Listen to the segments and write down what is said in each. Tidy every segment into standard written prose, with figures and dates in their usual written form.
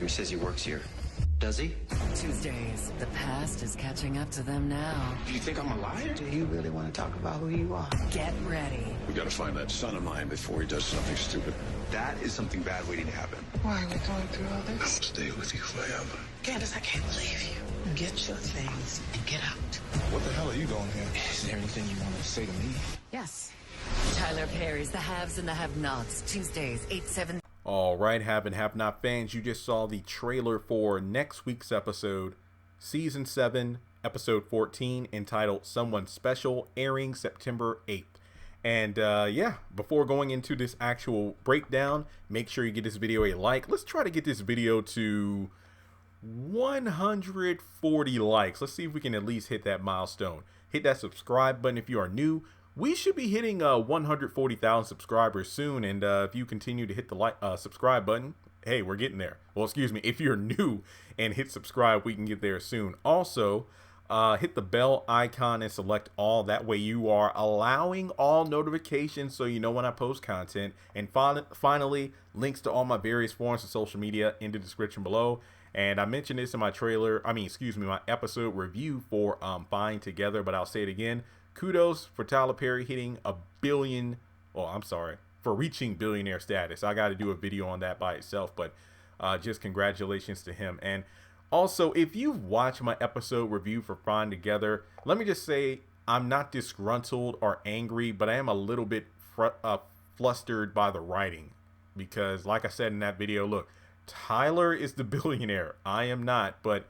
He says he works here. Does he? Tuesdays, the past is catching up to them now. Do you think I'm a liar? Do you really want to talk about who you are? Get ready. We gotta find that son of mine before he does something stupid. That is something bad waiting to happen. Why are we going through all this? I'll stay with you forever. Candace, I can't believe you. Get your things and get out. What the hell are you doing here? Is there anything you want to say to me? Yes. Tyler Perry's The Haves and the Have-Nots. Tuesdays, 8-7. All right, have and have not fans, you just saw the trailer for next week's episode, Season 7, Episode 14, entitled Someone Special, airing September 8th. And yeah, before going into this actual breakdown, make sure you give this video a like. Let's try to get this video to 140 likes. Let's see if we can at least hit that milestone. Hit that subscribe button if you are new. We should be hitting 140,000 subscribers soon, and if you continue to hit the subscribe button, hey, we're getting there. Well, excuse me, if you're new and hit subscribe, we can get there soon. Also, hit the bell icon and select all. That way you are allowing all notifications so you know when I post content. And finally, links to all my various forms of social media in the description below. And I mentioned this in my my episode review for Fine Together, but I'll say it again. Kudos for Tyler Perry hitting for reaching billionaire status. I got to do a video on that by itself, but just congratulations to him. And also, if you've watched my episode review for Fine Together, let me just say I'm not disgruntled or angry, but I am a little bit flustered by the writing. Because like I said in that video, look, Tyler is the billionaire. I am not, but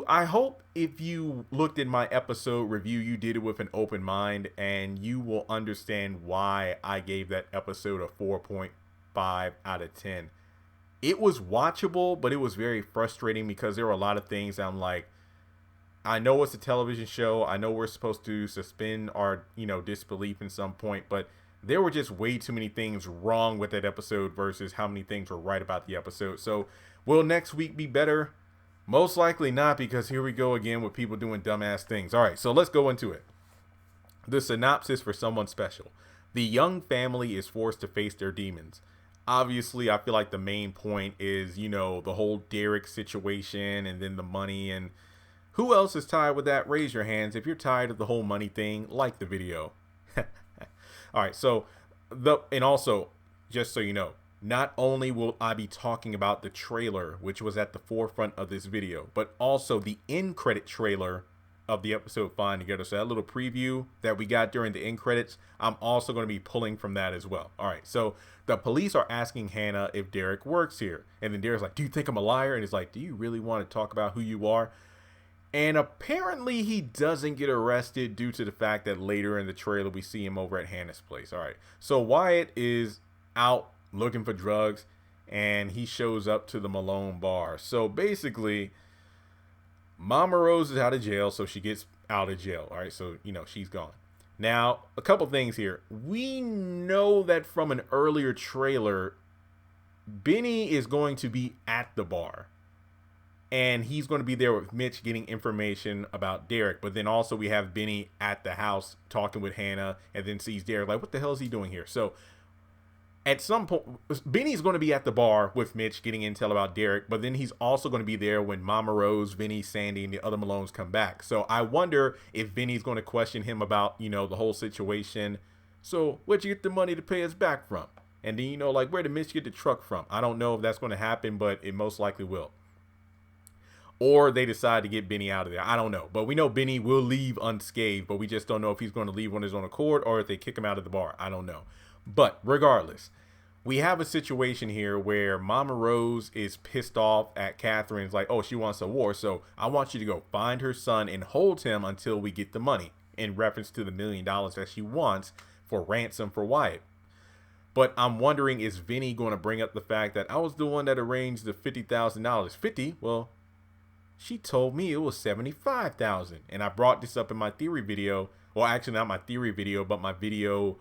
I hope if you looked at my episode review, you did it with an open mind, and you will understand why I gave that episode a 4.5 out of 10. It was watchable, but it was very frustrating because there were a lot of things I'm like, I know it's a television show. I know we're supposed to suspend our, disbelief in some point, but there were just way too many things wrong with that episode versus how many things were right about the episode. So will next week be better? Most likely not, because here we go again with people doing dumbass things. All right, so let's go into it. The synopsis for Someone Special. The young family is forced to face their demons. Obviously, I feel like the main point is, the whole Derek situation and then the money. And who else is tired with that? Raise your hands. If you're tired of the whole money thing, like the video. All right, so also, just so you know, not only will I be talking about the trailer, which was at the forefront of this video, but also the end credit trailer of the episode Fine Together. So that little preview that we got during the end credits, I'm also going to be pulling from that as well. All right, so the police are asking Hannah if Derek works here. And then Derek's like, do you think I'm a liar? And he's like, do you really want to talk about who you are? And apparently he doesn't get arrested due to the fact that later in the trailer we see him over at Hannah's place. All right, so Wyatt is out looking for drugs, and he shows up to the Malone bar. So basically, Mama Rose is out of jail, so she gets out of jail. All right, so she's gone. Now, a couple things here. We know that from an earlier trailer, Benny is going to be at the bar, and he's going to be there with Mitch getting information about Derek. But then also we have Benny at the house talking with Hannah, and then sees Derek like, what the hell is he doing here? So at some point, Benny's going to be at the bar with Mitch getting intel about Derek, but then he's also going to be there when Mama Rose, Vinny, Sandy, and the other Malones come back. So I wonder if Vinny's going to question him about, the whole situation. So where'd you get the money to pay us back from? And then, where did Mitch get the truck from? I don't know if that's going to happen, but it most likely will. Or they decide to get Benny out of there. I don't know. But we know Benny will leave unscathed, but we just don't know if he's going to leave on his own accord or if they kick him out of the bar. I don't know. But regardless, we have a situation here where Mama Rose is pissed off at Catherine. It's like, oh, she wants a war. So I want you to go find her son and hold him until we get the money, in reference to the $1 million that she wants for ransom for Wyatt. But I'm wondering, is Vinny going to bring up the fact that I was the one that arranged the $50,000? 50? Well, she told me it was 75,000. And I brought this up in my theory video. Well, actually not my theory video, but my video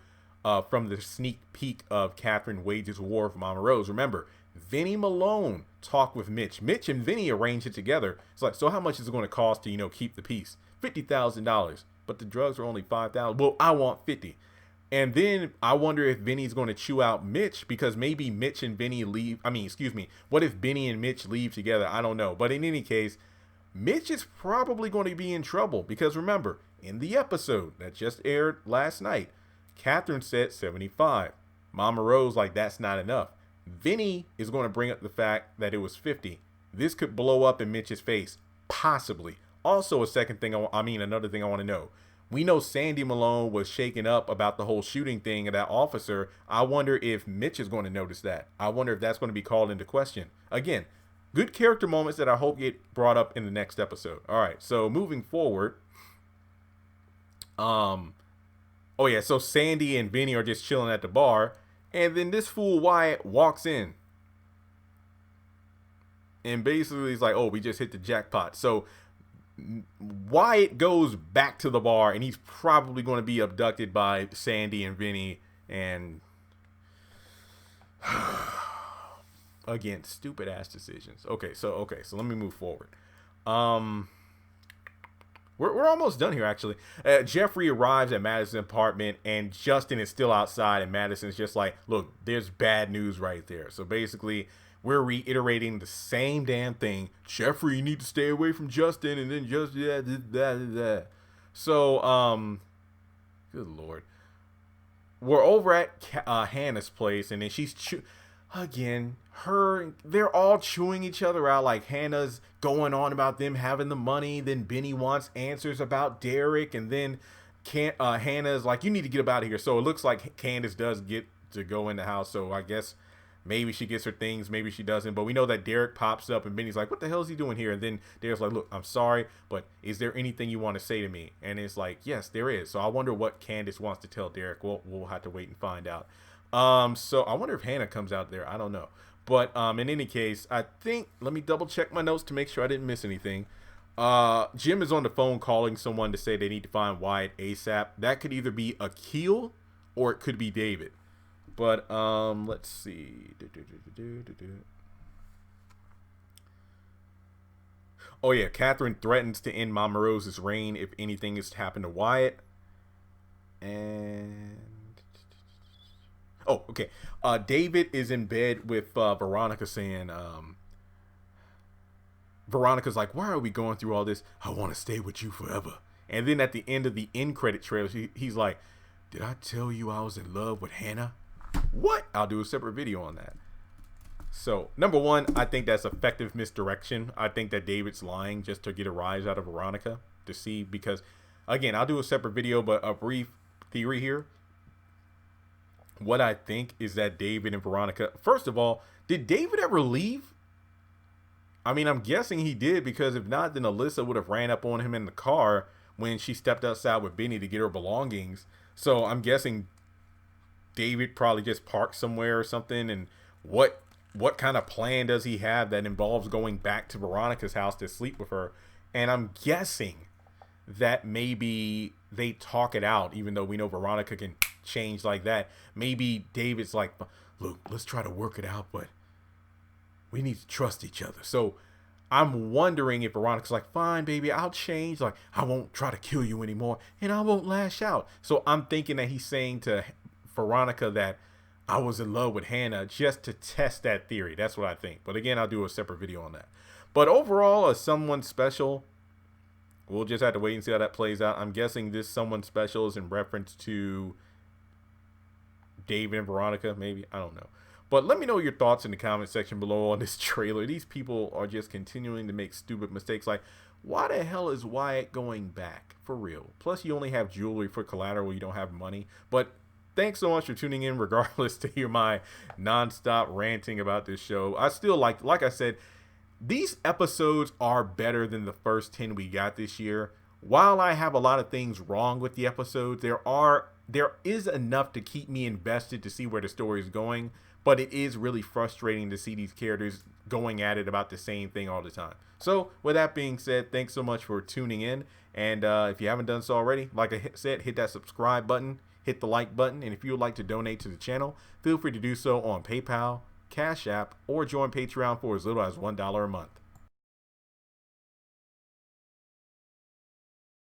from the sneak peek of Catherine wages war with Mama Rose. Remember, Vinny Malone talked with Mitch. Mitch and Vinny arranged it together. It's like, so how much is it going to cost to, keep the peace? $50,000. But the drugs are only $5,000. Well, I want 50. And then I wonder if Vinny's going to chew out Mitch, because maybe Mitch and Vinny leave. I mean, excuse me. What if Vinny and Mitch leave together? I don't know. But in any case, Mitch is probably going to be in trouble, because remember, in the episode that just aired last night, Catherine said 75. Mama Rose like, that's not enough. Vinny is going to bring up the fact that it was 50. This could blow up in Mitch's face, possibly. Also, another thing I want to know. We know Sandy Malone was shaken up about the whole shooting thing of that officer. I wonder if Mitch is going to notice that. I wonder if that's going to be called into question. Again, good character moments that I hope get brought up in the next episode. All right, so moving forward. Oh yeah, so Sandy and Vinny are just chilling at the bar. And then this fool Wyatt walks in. And basically he's like, oh, we just hit the jackpot. So Wyatt goes back to the bar, and he's probably going to be abducted by Sandy and Vinny. And again, stupid ass decisions. Okay, so let me move forward. We're almost done here, actually. Jeffrey arrives at Madison's apartment, and Justin is still outside, and Madison's just like, look, there's bad news right there. So basically, we're reiterating the same damn thing. Jeffrey, you need to stay away from Justin, and then just So, good Lord. We're over at Hannah's place, and then she's they're all chewing each other out. Like, Hannah's going on about them having the money. Then Benny wants answers about Derek, and then Hannah's like, you need to get up out of here. So it looks like Candace does get to go in the house. So I guess maybe she gets her things, maybe she doesn't. But we know that Derek pops up, and Benny's like, what the hell is he doing here? And then Derek's like, look, I'm sorry, but is there anything you want to say to me? And it's like, yes, there is. So I wonder what Candace wants to tell Derek. We'll have to wait and find out. So I wonder if Hannah comes out there. I don't know. But in any case, I think, let me double check my notes to make sure I didn't miss anything. Jim is on the phone calling someone to say they need to find Wyatt ASAP. That could either be Akil or it could be David. But let's see. Oh yeah, Catherine threatens to end Mama Rose's reign if anything is to happen to Wyatt. And oh, okay. David is in bed with Veronica, saying, Veronica's like, why are we going through all this? I want to stay with you forever. And then at the end of the end credit trailer, he's like, did I tell you I was in love with Hannah? What? I'll do a separate video on that. So, number one, I think that's effective misdirection. I think that David's lying just to get a rise out of Veronica to see, because, again, I'll do a separate video, but a brief theory here. What I think is that David and Veronica, first of all, did David ever leave? I mean, I'm guessing he did, because if not, then Alyssa would have ran up on him in the car when she stepped outside with Benny to get her belongings. So I'm guessing David probably just parked somewhere or something. And what kind of plan does he have that involves going back to Veronica's house to sleep with her? And I'm guessing that maybe they talk it out, even though we know Veronica can change like that. Maybe David's like, look, let's try to work it out, but we need to trust each other. So I'm wondering if Veronica's like, fine, baby, I'll change. Like, I won't try to kill you anymore, and I won't lash out. So I'm thinking that he's saying to Veronica that I was in love with Hannah, just to test that theory. That's what I think. But again, I'll do a separate video on that. But overall, as someone special, we'll just have to wait and see how that plays out. I'm guessing this someone special is in reference to David and Veronica, maybe. I don't know. But let me know your thoughts in the comment section below on this trailer. These people are just continuing to make stupid mistakes. Like, why the hell is Wyatt going back? For real. Plus, you only have jewelry for collateral. You don't have money. But thanks so much for tuning in, regardless, to hear my nonstop ranting about this show. I still like I said, these episodes are better than the first 10 we got this year. While I have a lot of things wrong with the episodes, there is enough to keep me invested to see where the story is going. But it is really frustrating to see these characters going at it about the same thing all the time. So with that being said, thanks so much for tuning in. And if you haven't done so already, like I said, hit that subscribe button, hit the like button. And if you would like to donate to the channel, feel free to do so on PayPal, Cash App, or join Patreon for as little as $1 a month.